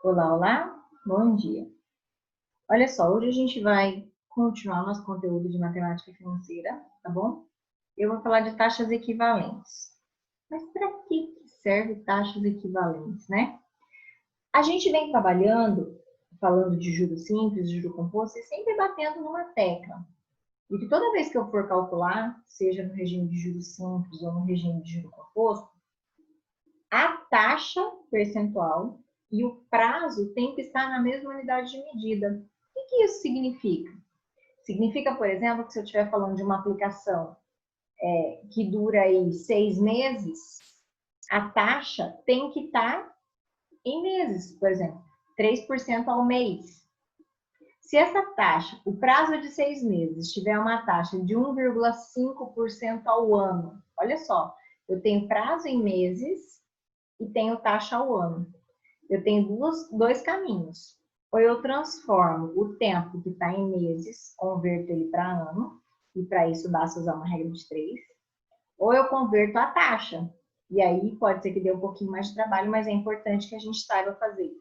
Olá, olá, bom dia. Olha só, hoje a gente vai continuar nosso conteúdo de matemática financeira, tá bom? Eu vou falar de taxas equivalentes. Mas para que serve taxas equivalentes, né? A gente vem trabalhando, falando de juros simples, de juro composto, e sempre batendo numa tecla. E que toda vez que eu for calcular, seja no regime de juros simples ou no regime de juro composto, a taxa percentual e o prazo tem que estar na mesma unidade de medida. O que isso significa? Significa, por exemplo, que se eu estiver falando de uma aplicação que dura aí 6 meses, a taxa tem que estar em meses, por exemplo, 3% ao mês. Se essa taxa, o prazo é de 6 meses, tiver uma taxa de 1,5% ao ano, olha só, eu tenho prazo em meses e tenho taxa ao ano. Eu tenho dois caminhos. Ou eu transformo o tempo que está em meses, converto ele para ano, e para isso basta usar uma regra de 3, ou eu converto a taxa. E aí pode ser que dê um pouquinho mais de trabalho, mas é importante que a gente saiba fazer,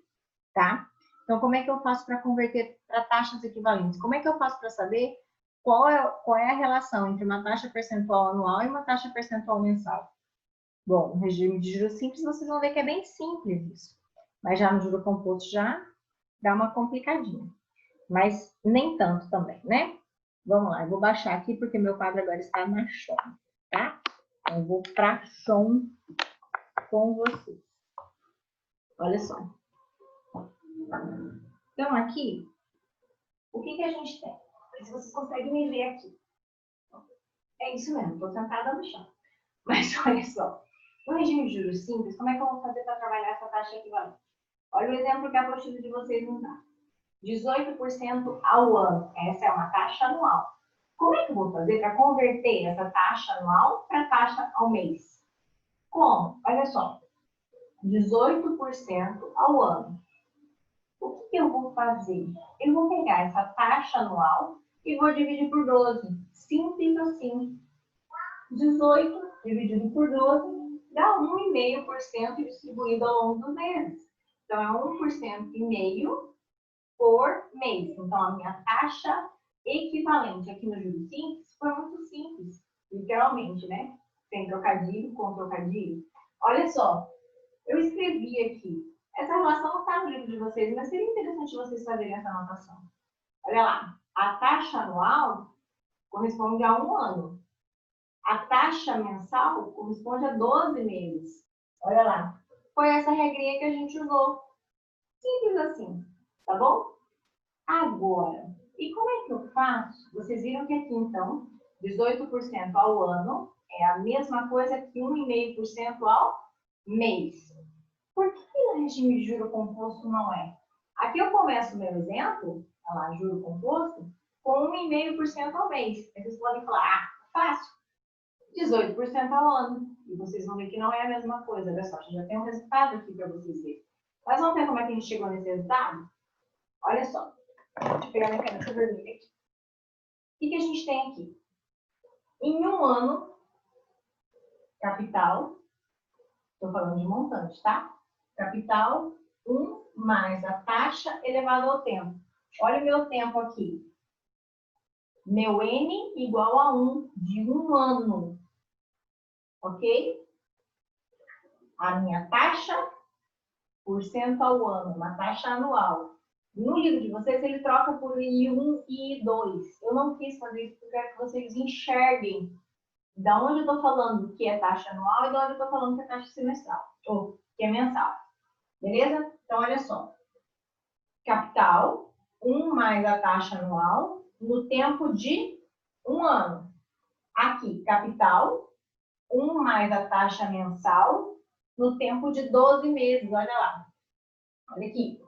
tá? Então, como é que eu faço para converter para taxas equivalentes? Como é que eu faço para saber qual é a relação entre uma taxa percentual anual e uma taxa percentual mensal? Bom, no regime de juros simples, vocês vão ver que é bem simples isso. Mas já no juro composto já dá uma complicadinha. Mas nem tanto também, né? Vamos lá, eu vou baixar aqui porque meu quadro agora está na chão, tá? Então, eu vou para som com vocês. Olha só. Então, aqui, o que a gente tem? Se vocês conseguem me ver aqui. É isso mesmo, estou sentada no chão. Mas olha só. No regime de juros simples, como é que eu vou fazer para trabalhar essa taxa equivalente? Olha o exemplo que a apostila de vocês não dá. 18% ao ano. Essa é uma taxa anual. Como é que eu vou fazer para converter essa taxa anual para taxa ao mês? Como? Olha só. 18% ao ano. O que eu vou fazer? Eu vou pegar essa taxa anual e vou dividir por 12. Simples assim. 18 dividido por 12 dá 1,5% distribuído ao longo dos meses. Então, é 1,5% por mês. Então, a minha taxa equivalente aqui no juros simples foi muito simples, literalmente, né? Sem trocadilho, com trocadilho. Olha só, eu escrevi aqui. Essa relação não está no livro de vocês, mas seria interessante vocês fazerem essa anotação. Olha lá, a taxa anual corresponde a 1 ano. A taxa mensal corresponde a 12 meses. Olha lá, foi essa regrinha que a gente usou. Simples assim, tá bom? Agora, e como é que eu faço? Vocês viram que aqui, então, 18% ao ano é a mesma coisa que 1,5% ao mês. Por que no regime de juro composto não é? Aqui eu começo o meu exemplo, olha lá, juro composto, com 1,5% ao mês. Aí vocês podem falar, fácil, 18% ao ano. E vocês vão ver que não é a mesma coisa. Olha só, já tem um resultado aqui para vocês verem. Mas vamos ver como é que a gente chegou nesse resultado? Olha só. Deixa eu pegar minha caneta vermelha aqui. O que a gente tem aqui? Em um ano, capital, estou falando de montante, tá? Capital, 1 mais a taxa elevado ao tempo. Olha o meu tempo aqui. Meu N igual a 1 de um ano. Ok? A minha taxa por cento ao ano, uma taxa anual. No livro de vocês, ele troca por I1 e I2. Eu não quis fazer isso porque eu quero que vocês enxerguem da onde eu estou falando que é taxa anual e da onde eu estou falando que é taxa semestral, ou que é mensal. Beleza? Então, olha só. Capital, 1 mais a taxa anual, no tempo de um ano. Aqui, capital, 1 mais a taxa mensal, no tempo de 12 meses. Olha lá. Olha aqui.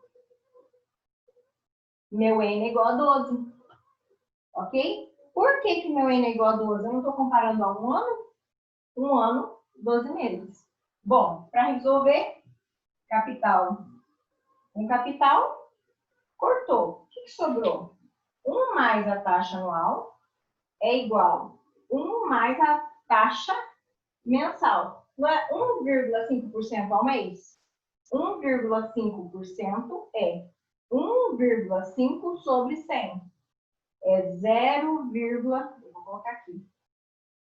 Meu N é igual a 12. Ok? Por que meu N é igual a 12? Eu não estou comparando a um ano? Um ano, 12 meses. Bom, para resolver, capital com capital, cortou. O que sobrou? 1 mais a taxa anual é igual a 1 mais a taxa mensal. Não é 1,5% ao mês? 1,5% é 1,5 sobre 100. É 0, eu vou colocar aqui.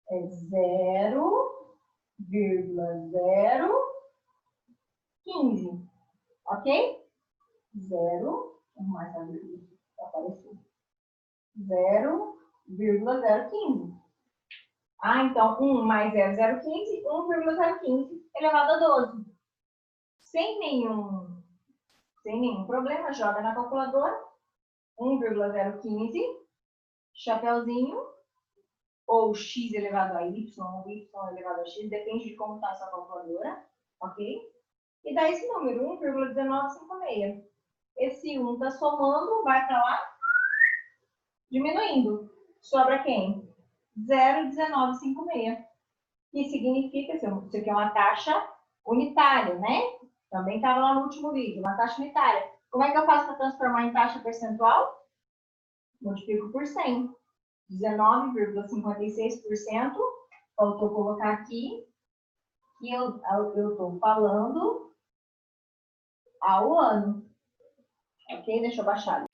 É 0,015. Ok? 0, vamos mais essa vírgula para aparecer. 0,015. Ah, então 1 mais 0,015, 1,015 elevado a 12. Sem nenhum problema, joga na calculadora. 1,015, chapeuzinho, ou x elevado a y, ou y elevado a x, depende de como está a sua calculadora, ok? E dá esse número, 1,1956. Esse 1 está somando, vai para lá, diminuindo. Sobra quem? 0,1956. Que significa, isso aqui é uma taxa unitária, né? Também estava lá no último vídeo, uma taxa unitária. Como é que eu faço para transformar em taxa percentual? Multiplico por 100. 19,56%. Faltou colocar aqui que eu estou falando ao ano. Ok? Deixa eu baixar.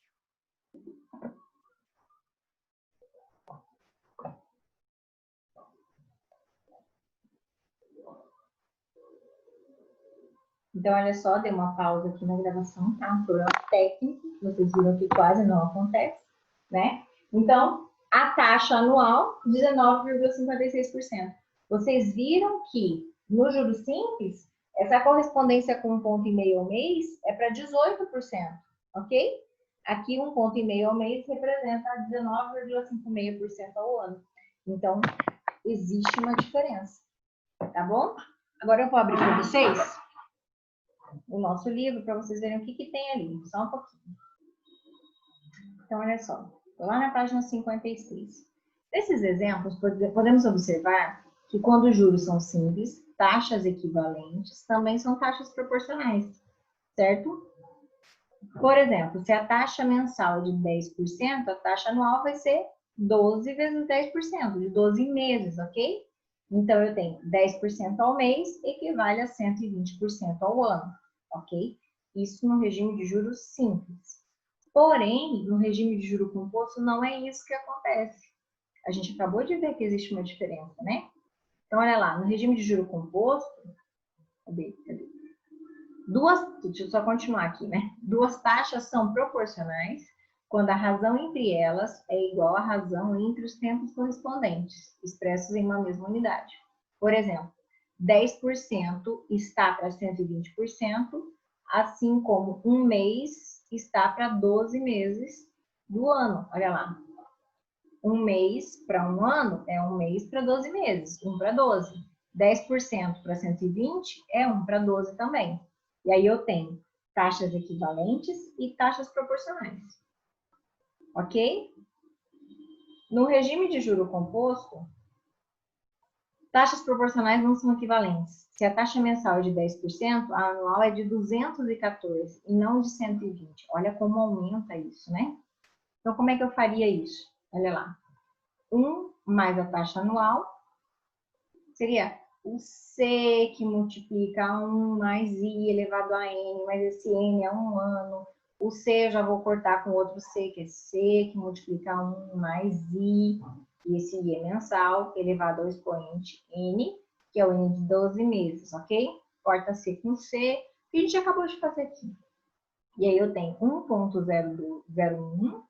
Então, olha só, dei uma pausa aqui na gravação, tá? Um problema técnico, vocês viram que quase não acontece, né? Então, a taxa anual, 19,56%. Vocês viram que no juros simples, essa correspondência com 1,5 ao mês é para 18%, ok? Aqui 1,5 ao mês representa 19,56% ao ano. Então, existe uma diferença, tá bom? Agora eu vou abrir para vocês o nosso livro para vocês verem o que tem ali, só um pouquinho. Então, olha só, estou lá na página 56. Desses exemplos, podemos observar que quando os juros são simples, taxas equivalentes também são taxas proporcionais, certo? Por exemplo, se a taxa mensal é de 10%, a taxa anual vai ser 12 vezes 10%, de 12 meses, ok? Então, eu tenho 10% ao mês, equivale a 120% ao ano, ok? Isso no regime de juros simples. Porém, no regime de juro composto, não é isso que acontece. A gente acabou de ver que existe uma diferença, né? Então, olha lá, no regime de juro composto, cadê? Deixa eu só continuar aqui, né? Duas taxas são proporcionais quando a razão entre elas é igual à razão entre os tempos correspondentes, expressos em uma mesma unidade. Por exemplo, 10% está para 120%, assim como um mês está para 12 meses do ano. Olha lá. Um mês para um ano é um mês para 12 meses, 1 para 12. 10% para 120 é 1 para 12 também. E aí eu tenho taxas equivalentes e taxas proporcionais. Ok? No regime de juro composto, taxas proporcionais não são equivalentes. Se a taxa mensal é de 10%, a anual é de 214 e não de 120. Olha como aumenta isso, né? Então, como é que eu faria isso? Olha lá. 1 mais a taxa anual seria o C que multiplica 1 mais I elevado a N, mas esse N é um ano. O C eu já vou cortar com outro C, que é C que multiplica 1 mais I, e esse I é mensal, elevado ao expoente N, que é o N de 12 meses, ok? Corta C com C, que a gente acabou de fazer aqui. E aí eu tenho 1,001,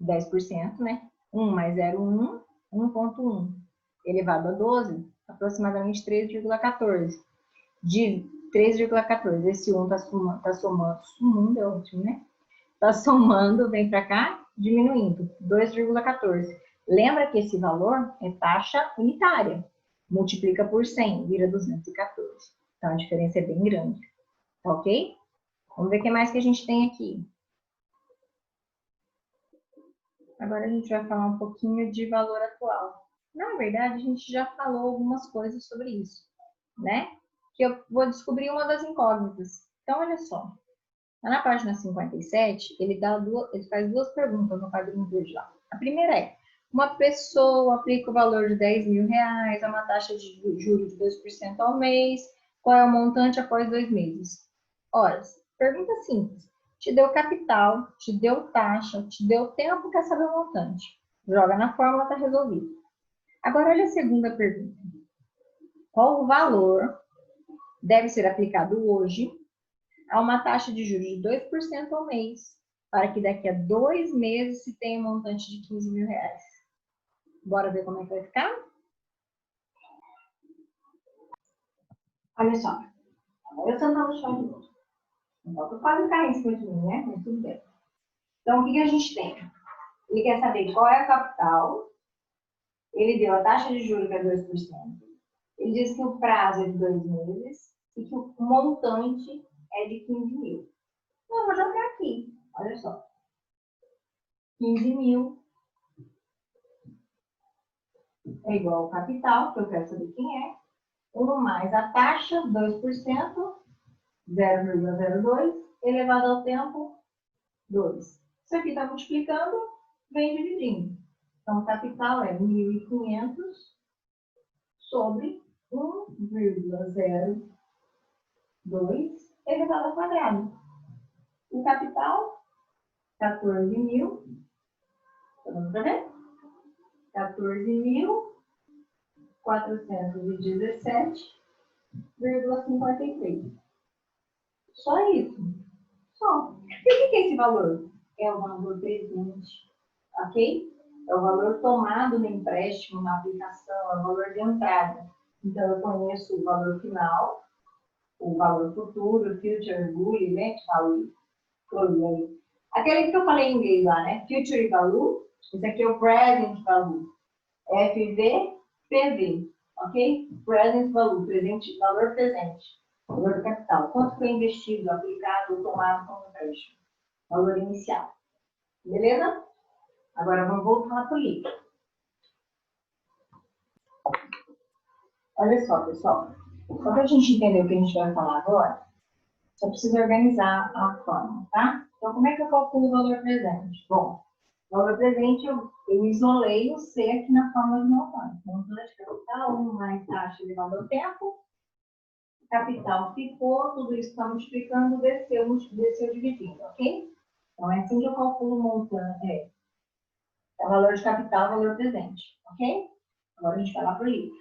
10%, né? 1 mais 0,1, 1,1, elevado a 12, aproximadamente 3,14. De 3,14, esse 1 está somando, é ótimo, né? Está somando, vem para cá, diminuindo, 2,14. Lembra que esse valor é taxa unitária. Multiplica por 100, vira 214. Então, a diferença é bem grande. Tá ok? Vamos ver o que mais que a gente tem aqui. Agora a gente vai falar um pouquinho de valor atual. Na verdade, a gente já falou algumas coisas sobre isso, né? Que eu vou descobrir uma das incógnitas. Então, olha só. Na página 57, ele faz duas perguntas no quadrinho verde lá. A primeira é, uma pessoa aplica o valor de 10 mil reais a uma taxa de juros de 2% ao mês, qual é o montante após 2 meses? Olha, pergunta simples. Te deu capital, te deu taxa, te deu tempo, quer saber o montante. Joga na fórmula, tá resolvido. Agora, olha a segunda pergunta. Qual o valor deve ser aplicado hoje a uma taxa de juros de 2% ao mês, para que daqui a 2 meses se tenha um montante de 15 mil reais? Bora ver como é que vai ficar? Olha só. Agora eu tô no chão de novo. Então, eu quase caí em cima de mim, né? Mas tudo bem. Então, o que a gente tem? Ele quer saber qual é a capital. Ele deu a taxa de juros que é 2%. Ele diz que o prazo é de 2 meses e que o montante é de 15 mil. Então, eu vou jogar aqui. Olha só. 15 mil é igual ao capital, que eu quero saber quem é. 1 mais a taxa, 2%, 0,02, elevado ao tempo, 2. Isso aqui está multiplicando, vem dividindo. Então, o capital é 1.500 sobre 1,02 elevado ao quadrado. O capital, 14.000, vamos para ver? 14.417,53. Só isso. Só. E o que é esse valor? É o valor presente, ok? É o valor tomado no empréstimo, na aplicação, é o valor de entrada. Então, eu conheço o valor final, o valor futuro, future value, event value. Aquele que eu falei em inglês lá, né? Future value. Esse aqui é o present value. FV, PV, ok? Present value, presente, valor presente. Valor do capital. Quanto foi investido, aplicado ou tomado como empréstimo? Valor inicial. Beleza? Agora vamos voltar para o livro. Olha só, pessoal. Só para a gente entender o que a gente vai falar agora, só precisa organizar a forma, tá? Então, como é que eu calculo o valor presente? Bom, o valor presente eu isolei o C aqui na fórmula de montante. Montante capital, 1 mais taxa elevada ao tempo. Capital ficou, tudo isso está multiplicando, desceu dividindo, ok? Então, é assim que eu calculo o montante. É o valor de capital, valor presente, ok? Agora a gente vai lá para o livro.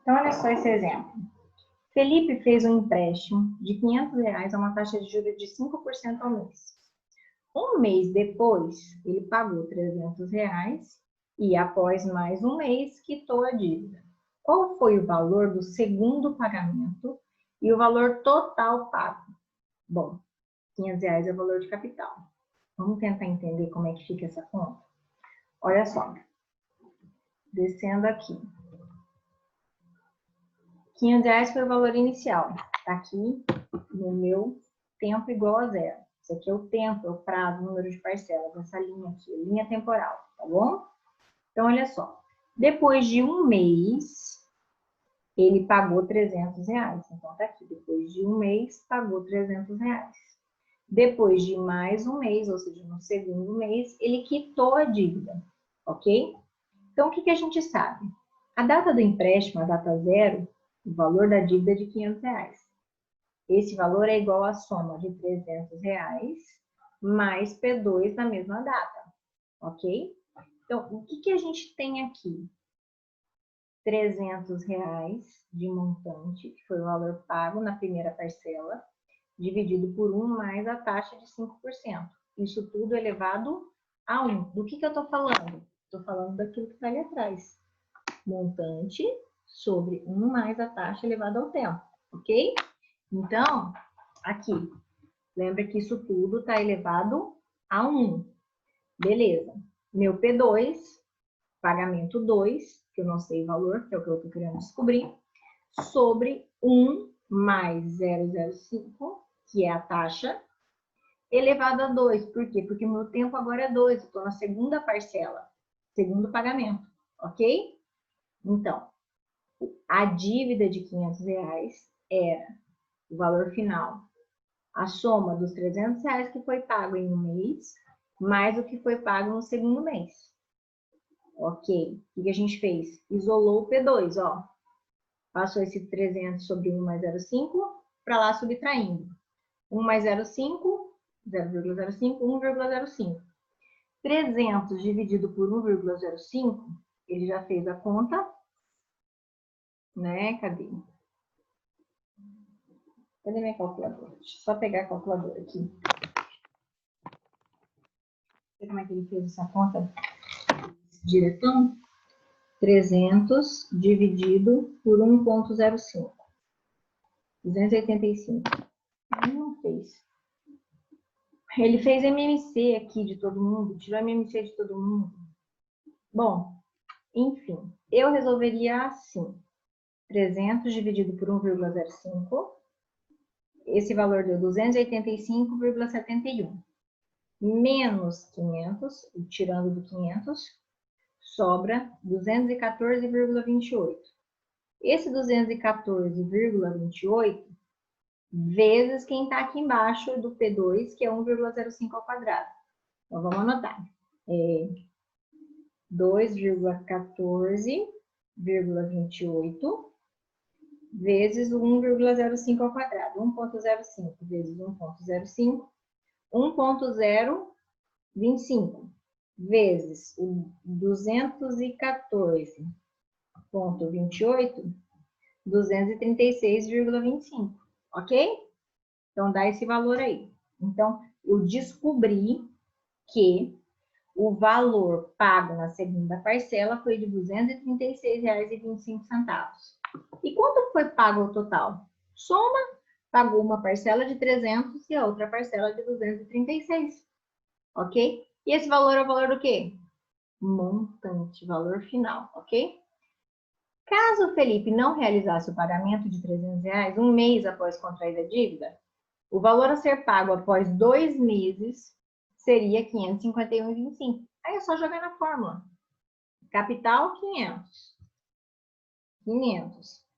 Então, olha só esse exemplo. Felipe fez um empréstimo de R$500 a uma taxa de juros de 5% ao mês. Um mês depois, ele pagou R$300 e, após mais um mês, quitou a dívida. Qual foi o valor do segundo pagamento e o valor total pago? Bom, R$500 é o valor de capital. Vamos tentar entender como é que fica essa conta? Olha só. Descendo aqui. R$500 foi o valor inicial. Está aqui no meu tempo igual a 0. Isso aqui é o tempo, é o prazo, o número de parcelas, essa linha aqui, linha temporal, tá bom? Então, olha só. Depois de um mês, ele pagou R$300. Então, tá aqui. Depois de um mês, pagou R$300. Depois de mais um mês, ou seja, no segundo mês, ele quitou a dívida, ok? Então, o que a gente sabe? A data do empréstimo, a data zero, o valor da dívida é de R$500. Esse valor é igual à soma de R$300 mais P2 na mesma data, ok? Então, o que a gente tem aqui? R$300 de montante, que foi o valor pago na primeira parcela, dividido por 1 mais a taxa de 5%. Isso tudo elevado a 1. Do que eu estou falando? Estou falando daquilo que está ali atrás. Montante sobre 1 mais a taxa elevada ao tempo, ok? Então, aqui, lembra que isso tudo está elevado a 1. Beleza. Meu P2, pagamento 2, que eu não sei o valor, que é o que eu estou querendo descobrir, sobre 1 mais 0,05, que é a taxa, elevado a 2. Por quê? Porque o meu tempo agora é 2, eu estou na segunda parcela, segundo pagamento, ok? Então, a dívida de R$500 era o valor final, a soma dos R$300 que foi pago em um mês, mais o que foi pago no segundo mês. Ok. O que a gente fez? Isolou o P2, ó. Passou esse 300 sobre 1 mais 0,5 para lá subtraindo. 1 mais 0,5, 0,05, 1,05. 300 dividido por 1,05, ele já fez a conta, né? Cadê? Cadê minha calculadora? Deixa eu só pegar a calculadora aqui. Como é que ele fez essa conta? Diretão? 300 dividido por 1,05. 285. Não fez. Ele fez MMC aqui de todo mundo, tirou MMC de todo mundo. Bom, enfim, eu resolveria assim. 300 dividido por 1,05. Esse valor deu 285,71. Menos 500, tirando do 500, sobra 214,28. Esse 214,28 vezes quem está aqui embaixo do P2, que é 1,05 ao quadrado. Então, vamos anotar. 2,14,28 vezes o 1,05 ao quadrado. 1,05 vezes 1,05. 1,025 vezes o 214,28, 236,25, ok? Então, dá esse valor aí. Então, eu descobri que o valor pago na segunda parcela foi de R$ 236,25. E quanto foi pago ao total? Soma, pagou uma parcela de 300 e a outra parcela de 236, ok? E esse valor é o valor do quê? Montante, valor final, ok? Caso o Felipe não realizasse o pagamento de R$ 300 um mês após contrair a dívida, o valor a ser pago após 2 meses seria 551,25. Aí é só jogar na fórmula. Capital, 500. 500.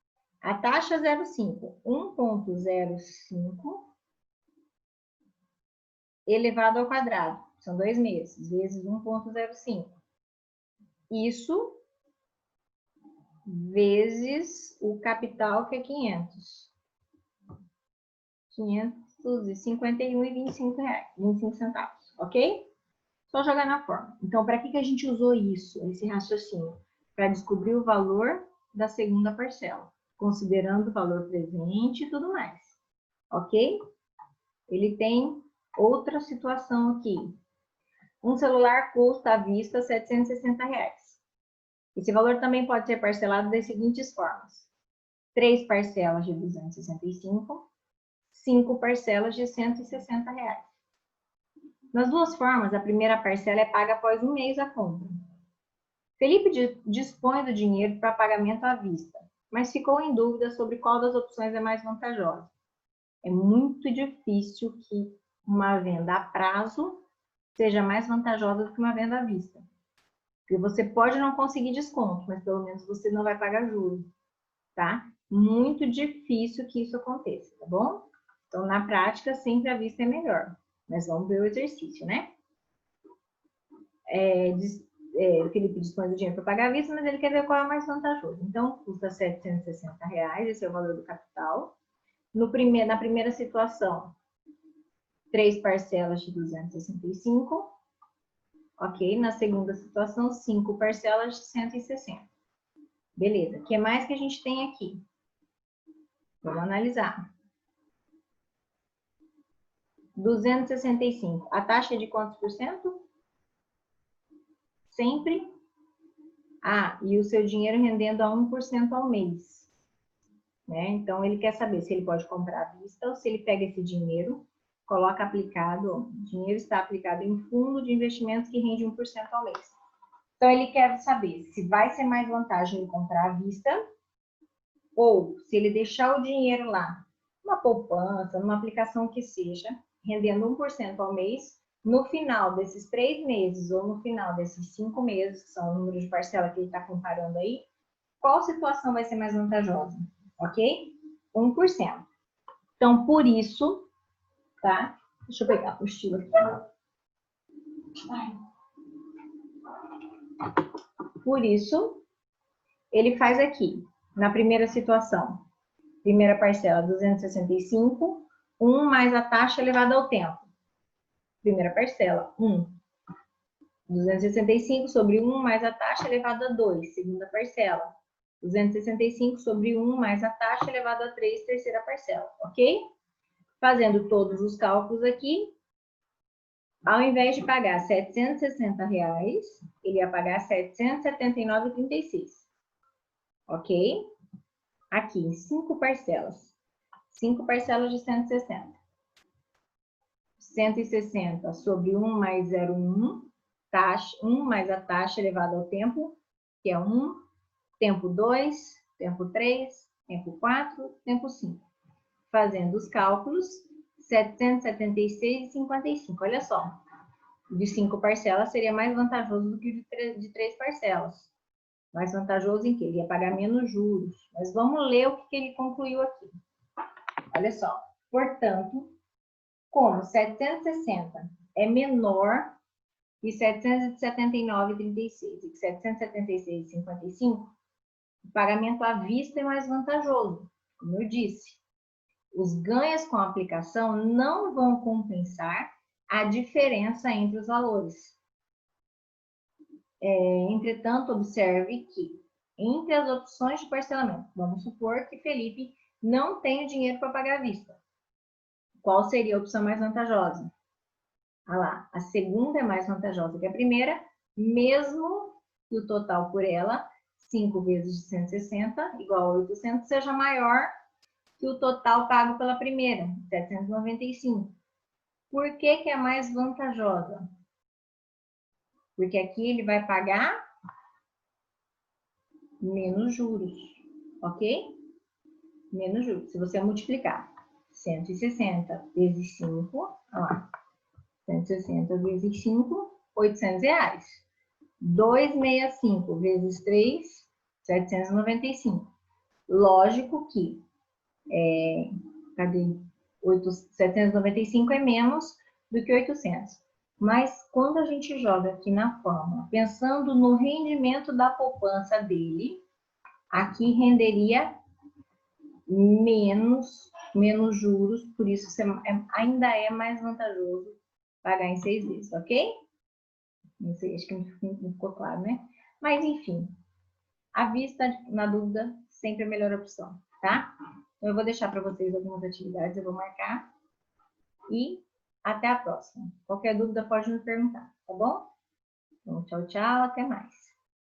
A taxa 0,5. 1,05 elevado ao quadrado. São 2 meses, vezes 1,05. Isso vezes o capital, que é 500. 551,25 reais, 25 centavos, ok? Só jogar na forma. Então, para que a gente usou isso, esse raciocínio? Para descobrir o valor da segunda parcela, considerando o valor presente e tudo mais, ok? Ele tem outra situação aqui. Um celular custa à vista R$ 760 reais. Esse valor também pode ser parcelado das seguintes formas: 3 parcelas de 265, 5 parcelas de R$ 160 reais. Nas duas formas, a primeira parcela é paga após um mês da compra. Felipe dispõe do dinheiro para pagamento à vista, mas ficou em dúvida sobre qual das opções é mais vantajosa. É muito difícil que uma venda a prazo seja mais vantajosa do que uma venda à vista. Porque você pode não conseguir desconto, mas pelo menos você não vai pagar juros, tá? Muito difícil que isso aconteça, tá bom? Então, na prática, sempre à vista é melhor. Mas vamos ver o exercício, né? O Felipe dispõe do dinheiro para pagar à vista, mas ele quer ver qual é o mais vantajoso. Então, custa R$ 760 reais, esse é o valor do capital. Na primeira situação, 3 parcelas de 265. Ok? Na segunda situação, 5 parcelas de 160. Beleza. O que mais que a gente tem aqui? Vamos analisar. 265. A taxa é de quantos por cento? Sempre. E o seu dinheiro rendendo a 1% ao mês. Né? Então, ele quer saber se ele pode comprar à vista ou se ele pega esse dinheiro, coloca aplicado, o dinheiro está aplicado em fundo de investimentos que rende 1% ao mês. Então, ele quer saber se vai ser mais vantagem ele comprar à vista ou se ele deixar o dinheiro lá, numa poupança, numa aplicação que seja, rendendo 1% ao mês, no final desses 3 meses ou no final desses 5 meses, que são o número de parcela que ele está comparando aí, qual situação vai ser mais vantajosa? Ok? 1%. Então, por isso, tá? Deixa eu pegar a apostila aqui. Por isso, ele faz aqui, na primeira situação, primeira parcela, 265, 1 mais a taxa elevada ao tempo. Primeira parcela, 1. 265 sobre 1 mais a taxa elevada a 2, segunda parcela. 265 sobre 1 mais a taxa elevada a 3, terceira parcela, ok? Fazendo todos os cálculos aqui, ao invés de pagar R$ 760, ele ia pagar R$ 779,36, ok? Aqui, 5 parcelas. 5 parcelas de 160. 160 sobre 1 mais 0,1, taxa, 1 mais a taxa elevada ao tempo, que é 1, tempo 2, tempo 3, tempo 4, tempo 5. Fazendo os cálculos, 776,55. Olha só, de 5 parcelas seria mais vantajoso do que de 3 parcelas. Mais vantajoso em que ele ia pagar menos juros. Mas vamos ler o que ele concluiu aqui. Olha só, portanto, como 760 é menor que 779,36 e que 776,55, o pagamento à vista é mais vantajoso, como eu disse. Os ganhos com a aplicação não vão compensar a diferença entre os valores. Entretanto, observe que, entre as opções de parcelamento, vamos supor que Felipe não tem dinheiro para pagar à vista. Qual seria a opção mais vantajosa? Ah lá, a segunda é mais vantajosa que a primeira, mesmo que o total por ela, 5 vezes de 160, igual a 800, seja maior que o total pago pela primeira, 795. Por que é mais vantajosa? Porque aqui ele vai pagar menos juros, ok? Menos juros. Se você multiplicar 160 vezes 5, olha lá, 160 vezes 5, R$ 800. 265 vezes 3, 795. Lógico que, cadê? 795 é menos do que 800. Mas quando a gente joga aqui na fórmula, pensando no rendimento da poupança dele, aqui renderia menos juros, por isso ainda é mais vantajoso pagar em 6 vezes, ok? Não sei, acho que não ficou claro, né? Mas, enfim, à vista, na dúvida, sempre a melhor opção, tá? Então, eu vou deixar para vocês algumas atividades, eu vou marcar. E até a próxima. Qualquer dúvida pode me perguntar, tá bom? Então, tchau, tchau, até mais.